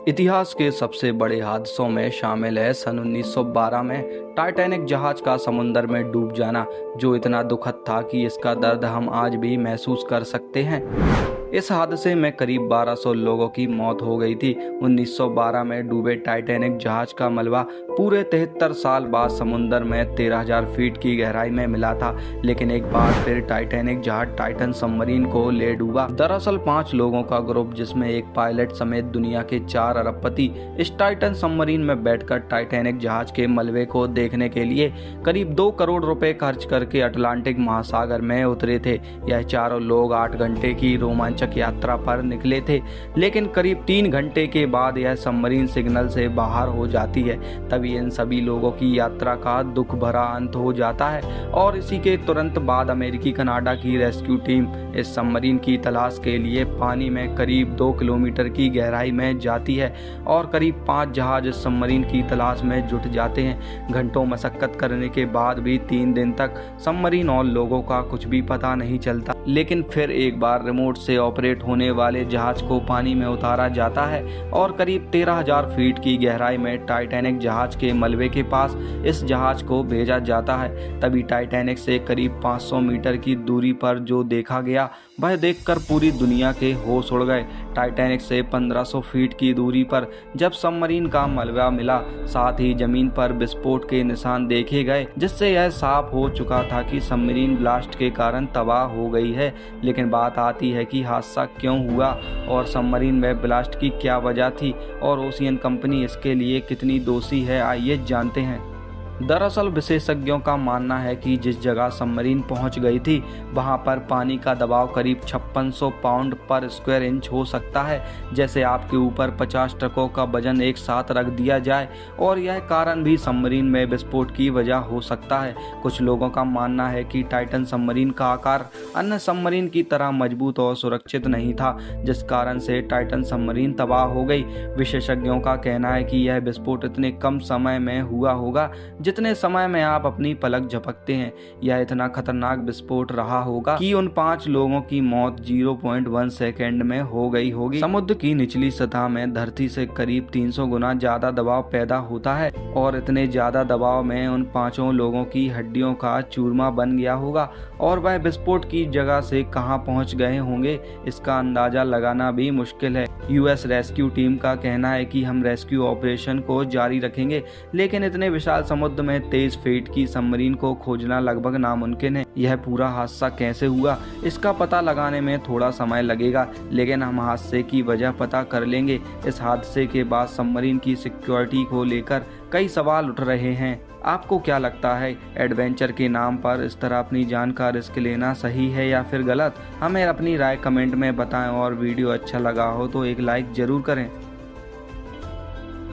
इतिहास के सबसे बड़े हादसों में शामिल है सन 1912 में टाइटैनिक जहाज का समुंदर में डूब जाना, जो इतना दुखद था कि इसका दर्द हम आज भी महसूस कर सकते हैं। इस हादसे में करीब 1200 लोगों की मौत हो गई थी। 1912 में डूबे टाइटैनिक जहाज का मलबा पूरे 73 साल बाद समुंदर में 13,000 फीट की गहराई में मिला था, लेकिन एक बार फिर टाइटैनिक जहाज टाइटन सबमरीन को ले डूबा। दरअसल 5 लोगों का ग्रुप, जिसमें एक पायलट समेत दुनिया के 4 अरबपति, इस टाइटन सबमरीन में बैठकर टाइटैनिक जहाज के मलबे को देखने के लिए करीब 2 करोड़ रुपए खर्च करके अटलांटिक महासागर में उतरे थे। यह चारों लोग 8 घंटे की रोमांचक यात्रा पर निकले थे, लेकिन करीब 3 घंटे के बाद यह सबमरीन सिग्नल से बाहर हो जाती है। तभी इन सभी लोगों की यात्रा का दुख भरा अंत हो जाता है और इसी के तुरंत बाद अमेरिकी कनाडा की रेस्क्यू टीम इस सबमरीन की तलाश के लिए पानी में करीब 2 किलोमीटर की गहराई में जाती है और करीब 5 जहाज इस सबमरीन की तलाश में जुट जाते हैं। घंटों मशक्कत करने के बाद भी 3 दिन तक सबमरीन और लोगों का कुछ भी पता नहीं चलता, लेकिन फिर एक बार रिमोट से ऑपरेट होने वाले जहाज को पानी में उतारा जाता है और करीब 13,000 फीट की गहराई में टाइटैनिक जहाज के मलबे के पास इस जहाज को भेजा जाता है। तभी टाइटैनिक से करीब 500 मीटर की दूरी पर जो देखा गया, वह देखकर पूरी दुनिया के होश उड़ गए। टाइटैनिक से 1500 फीट की दूरी पर जब सबमरीन का मलबा मिला, साथ ही जमीन पर विस्फोट के निशान देखे गए, जिससे यह साफ हो चुका था कि सबमरीन ब्लास्ट के कारण तबाह हो गई है। लेकिन बात आती है कि हादसा क्यों हुआ और सबमरीन में ब्लास्ट की क्या वजह थी और ओशियन कंपनी इसके लिए कितनी दोषी है, आइए जानते हैं। दरअसल विशेषज्ञों का मानना है कि जिस जगह सबमरीन पहुंच गई थी, वहां पर पानी का दबाव करीब 5600 पाउंड पर स्क्वायर इंच हो सकता है, जैसे आपके ऊपर 50 ट्रकों का वजन एक साथ रख दिया जाए, और यह कारण भी सबमरीन में विस्फोट की वजह हो सकता है। कुछ लोगों का मानना है कि टाइटन सबमरीन का आकार अन्य सबमरीन की तरह मजबूत और सुरक्षित नहीं था, जिस कारण से टाइटन सबमरीन तबाह हो गई। विशेषज्ञों का कहना है कि यह विस्फोट इतने कम समय में हुआ होगा जितने समय में आप अपनी पलक झपकते हैं। यह इतना खतरनाक विस्फोट रहा होगा कि उन 5 लोगों की मौत 0.1 सेकेंड में हो गई होगी। समुद्र की निचली सतह में धरती से करीब 300 गुना ज्यादा दबाव पैदा होता है और इतने ज्यादा दबाव में उन 5 लोगों की हड्डियों का चूरमा बन गया होगा और वह विस्फोट की जगह से कहां पहुंच गए होंगे, इसका अंदाजा लगाना भी मुश्किल है। यूएस रेस्क्यू टीम का कहना है कि हम रेस्क्यू ऑपरेशन को जारी रखेंगे, लेकिन इतने विशाल समुद्र में 23 फीट की सबमरीन को खोजना लगभग नामुमकिन है। यह पूरा हादसा कैसे हुआ, इसका पता लगाने में थोड़ा समय लगेगा, लेकिन हम हादसे की वजह पता कर लेंगे। इस हादसे के बाद सबमरीन की सिक्योरिटी को लेकर कई सवाल उठ रहे हैं। आपको क्या लगता है, एडवेंचर के नाम पर इस तरह अपनी जान का रिस्क लेना सही है या फिर गलत? हमें अपनी राय कमेंट में बताएं और वीडियो अच्छा लगा हो तो एक लाइक जरूर करें।